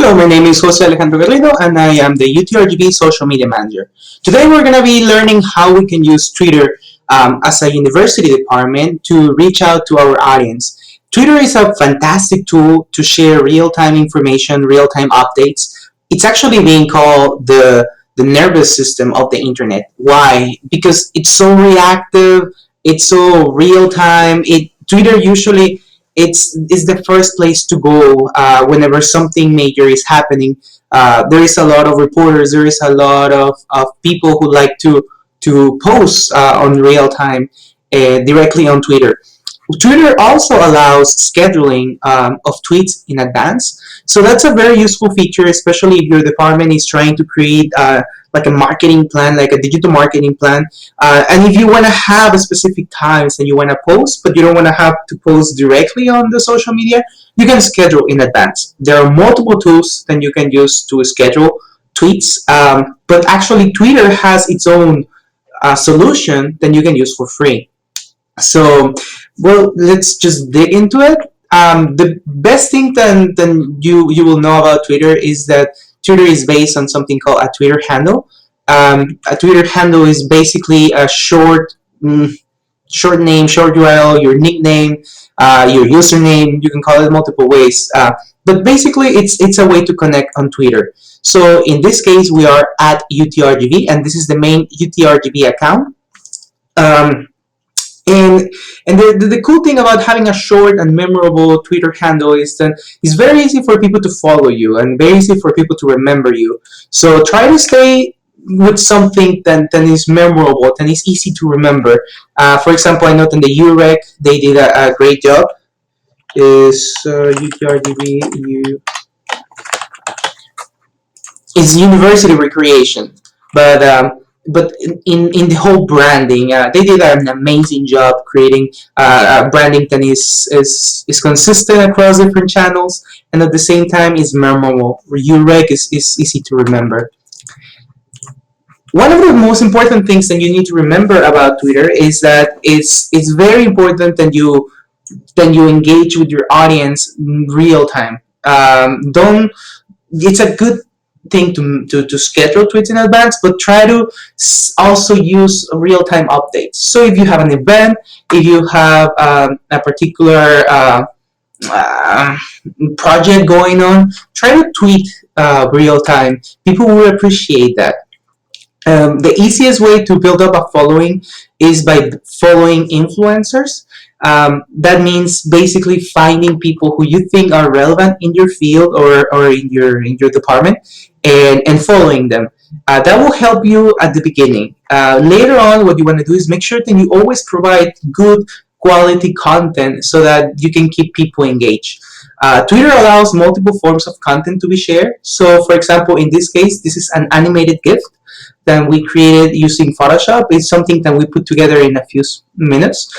Hello, my name is Jose Alejandro Guerrero and I am the UTRGV Social Media Manager. Today we're going to be learning how we can use Twitter as a university department to reach out to our audience. Twitter is a fantastic tool to share real-time information, real-time updates. It's actually being called the nervous system of the internet. Why? Because it's so reactive, it's so real-time. Twitter usually it's the first place to go whenever something major is happening. There is a lot of reporters. There is a lot of people who like to post on real time directly on Twitter. Twitter also allows scheduling of tweets in advance. So that's a very useful feature, especially if your department is trying to create like a marketing plan, like a digital marketing plan. And if you want to have a specific times and you want to post, but you don't want to have to post directly on the social media, you can schedule in advance. There are multiple tools that you can use to schedule tweets, but actually Twitter has its own solution that you can use for free. So, well, let's just dig into it. The best thing than you will know about Twitter is that Twitter is based on something called a Twitter handle. A Twitter handle is basically a short name, short URL, your nickname, your username. You can call it multiple ways, but basically it's a way to connect on Twitter. So in this case, we are at UTRGV, and this is the main UTRGV account. Um, and the cool thing about having a short and memorable Twitter handle is that it's very easy for people to follow you and very easy for people to remember you. So try to stay with something that is memorable, that is easy to remember. For example, I know in the UREC they did a great job. Is UTRGV is university recreation, but in the whole branding, they did an amazing job creating branding that is consistent across different channels and at the same time is memorable. UREC is easy to remember. One of the most important things that you need to remember about Twitter is that it's very important that you engage with your audience in real time. Don't It's a good thing to schedule tweets in advance, but try to also use real-time updates. So if you have an event, if you have a particular uh, project going on, try to tweet real-time. People will appreciate that. The easiest way to build up a following is by following influencers. That means basically finding people who you think are relevant in your field or in your department and following them. That will help you at the beginning. Later on, what you want to do is make sure that you always provide good quality content so that you can keep people engaged. Twitter allows multiple forms of content to be shared. So, for example, in this case, this is an animated GIF that we created using Photoshop. It's something that we put together in a few minutes.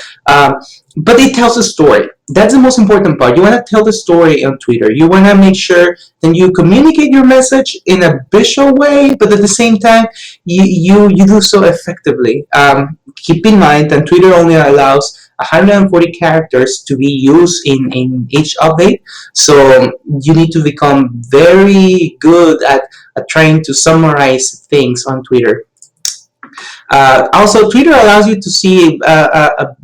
But it tells a story. That's the most important part. You want to tell the story on Twitter. You want to make sure that you communicate your message in a visual way, but at the same time, you do so effectively. Keep in mind that Twitter only allows 140 characters to be used in each update. So you need to become very good at trying to summarize things on Twitter. Also, Twitter allows you to see a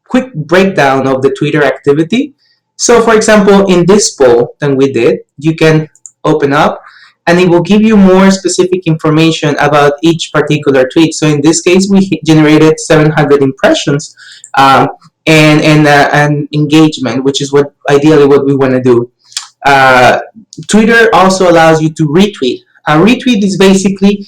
quick breakdown of the Twitter activity. So, for example, in this poll that we did, you can open up and it will give you more specific information about each particular tweet. So in this case, we generated 700 impressions and engagement, which is ideally what we want to do. Twitter also allows you to retweet. A retweet is basically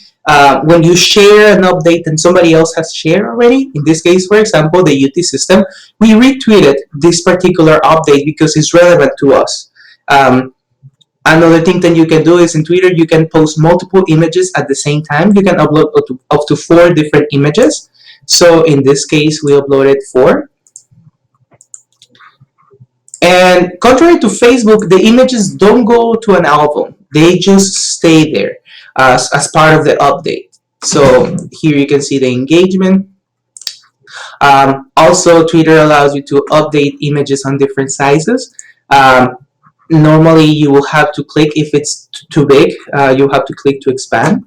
when you share an update and somebody else has shared already. In this case, for example, the UT system, we retweeted this particular update because it's relevant to us. Another thing that you can do is in Twitter, you can post multiple images at the same time. You can upload up to 4 different images. So in this case, we uploaded 4. And contrary to Facebook, the images don't go to an album. They just stay there as part of the update. So here you can see the engagement. Also, Twitter allows you to update images on different sizes. Normally you will have to click if it's too big. You have to click to expand.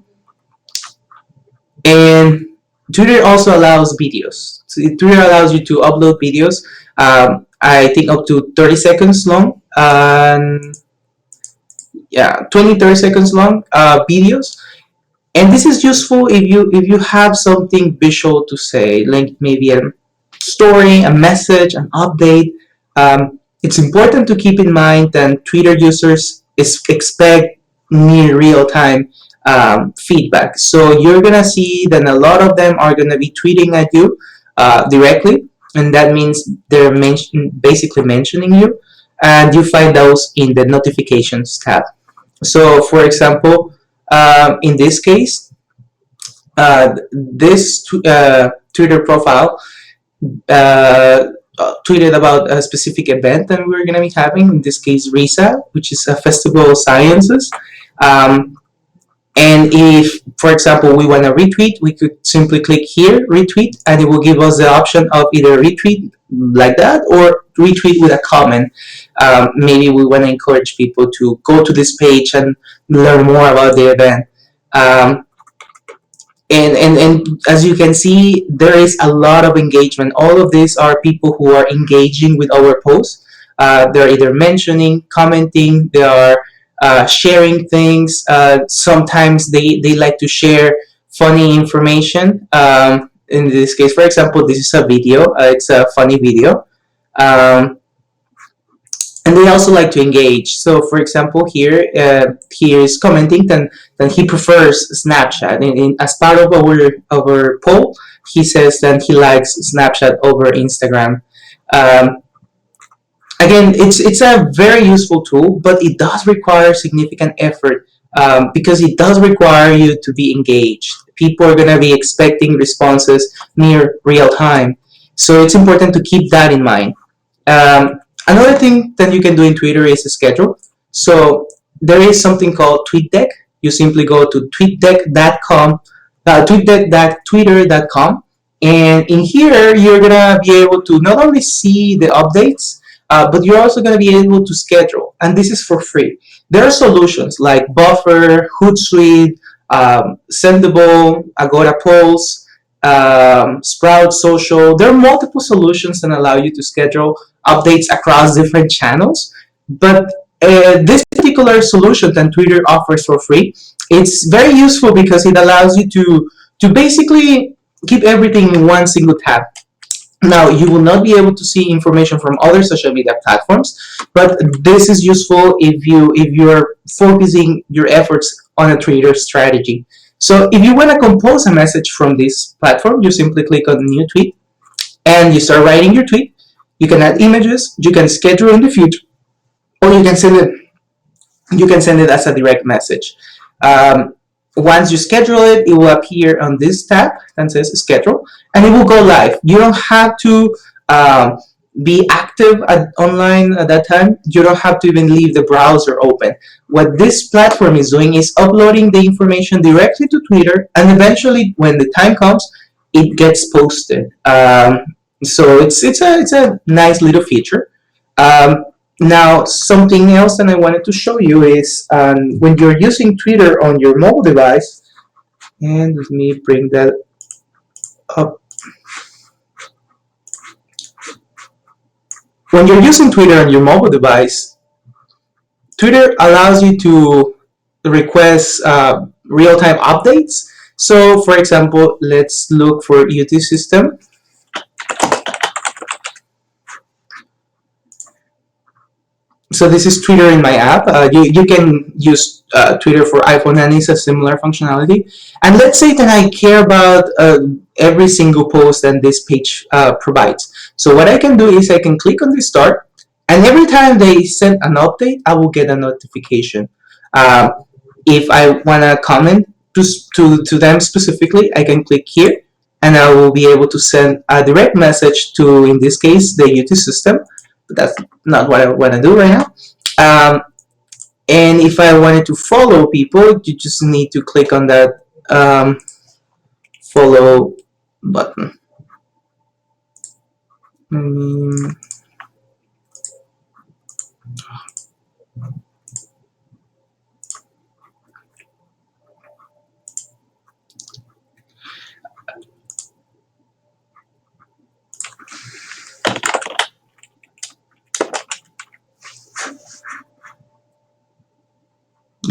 And Twitter also allows videos. So Twitter allows you to upload videos. I think up to 30 seconds long. Yeah, 20-30 seconds long videos. And this is useful if you have something visual to say, like maybe a story, a message, an update. It's important to keep in mind that Twitter users expect near real time feedback. So you're gonna see that a lot of them are gonna be tweeting at you directly, and that means they're basically mentioning you, and you find those in the notifications tab. So, for example, in this case, this Twitter profile uh, tweeted about a specific event that we're going to be having, in this case, RISA, which is a festival of sciences. Um, and if, for example, we want to retweet, we could simply click here, retweet, and it will give us the option of either retweet like that or retweet with a comment. Maybe we want to encourage people to go to this page and learn more about the event. Um, and as you can see, there is a lot of engagement. All of these are people who are engaging with our posts. They're either mentioning, commenting, they are sharing things. Sometimes they like to share funny information. In this case, for example, this is a video. It's a funny video. Um, and they also like to engage. So, for example, he is commenting that he prefers Snapchat. As part of our poll, he says that he likes Snapchat over Instagram. Um, Again, it's a very useful tool, but it does require significant effort because it does require you to be engaged. People are going to be expecting responses near real time, so it's important to keep that in mind. Another thing that you can do in Twitter is a schedule. So there is something called TweetDeck. You simply go to tweetdeck.com, tweetdeck.twitter.com, and in here you're gonna be able to not only see the updates, but you're also gonna be able to schedule, and this is for free. There are solutions like Buffer, Hootsuite, Sendable, Agora Pulse, Sprout Social. There are multiple solutions that allow you to schedule updates across different channels. But this particular solution that Twitter offers for free, it's very useful because it allows you to basically keep everything in one single tab. Now, you will not be able to see information from other social media platforms, but this is useful if you are focusing your efforts on a Twitter strategy. So if you want to compose a message from this platform, you simply click on New Tweet and you start writing your tweet. You can add images, you can schedule in the future, or you can send it as a direct message. Um, Once you schedule it, it will appear on this tab that says schedule, and it will go live. You don't have to be active online at that time. You don't have to even leave the browser open. What this platform is doing is uploading the information directly to Twitter, and eventually, when the time comes, it gets posted. So it's a nice little feature. Um, Now, something else that I wanted to show you is when you're using Twitter on your mobile device, and let me bring that up. When you're using Twitter on your mobile device, Twitter allows you to request real-time updates. So, for example, let's look for UT system. So this is Twitter in my app. You can use Twitter for iPhone, and it's a similar functionality. And let's say that I care about every single post that this page provides. So what I can do is I can click on the start, and every time they send an update, I will get a notification. Uh, if I want to comment to them specifically, I can click here, and I will be able to send a direct message to, in this case, the UT system. But that's not what I want to do right now. Um, and if I wanted to follow people, you just need to click on that follow button.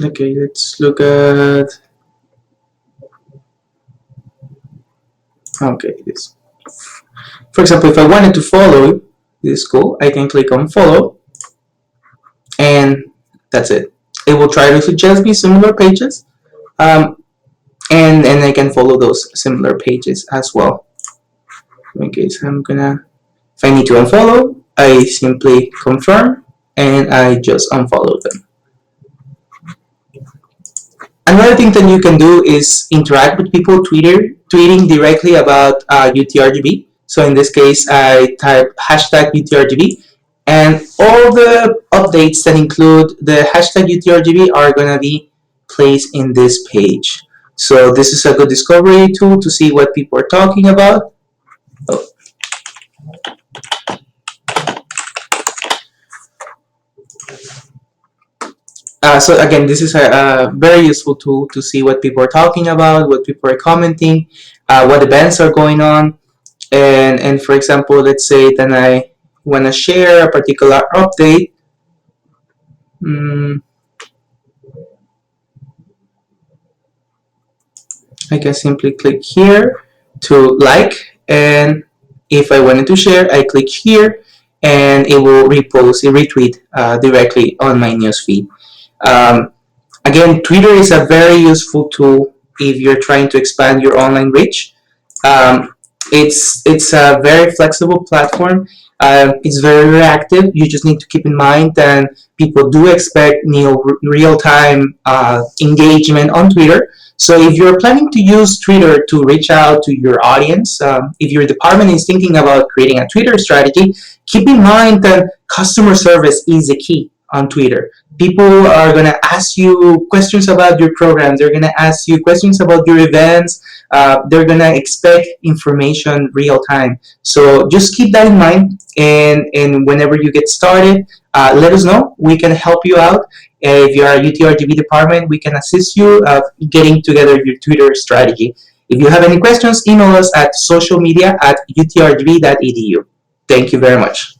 Okay, let's look at, okay, this. For example, if I wanted to follow this school, I can click on follow, and that's it. It will try to suggest me similar pages, um, and I can follow those similar pages as well. In case if I need to unfollow, I simply confirm, and I just unfollow them. Another thing that you can do is interact with people tweeting directly about UTRGB. So in this case, I type hashtag UTRGB, and all the updates that include the hashtag UTRGB are going to be placed in this page. So this is a good discovery tool to see what people are talking about. Oh. So again, this is a very useful tool to see what people are talking about, what people are commenting, what events are going on. And for example, let's say that I want to share a particular update. I can simply click here to like, and if I wanted to share, I click here, and it will retweet directly on my newsfeed. Again, Twitter is a very useful tool if you're trying to expand your online reach. Um, it's a very flexible platform. It's very reactive. You just need to keep in mind that people do expect real-time engagement on Twitter. So if you're planning to use Twitter to reach out to your audience, if your department is thinking about creating a Twitter strategy, keep in mind that customer service is the key on Twitter. People are going to ask you questions about your programs. They're going to ask you questions about your events. They're going to expect information real time. So just keep that in mind. And whenever you get started, let us know. We can help you out. If you are a UTRGV department, we can assist you getting together your Twitter strategy. If you have any questions, email us at socialmedia@utrgv.edu. Thank you very much.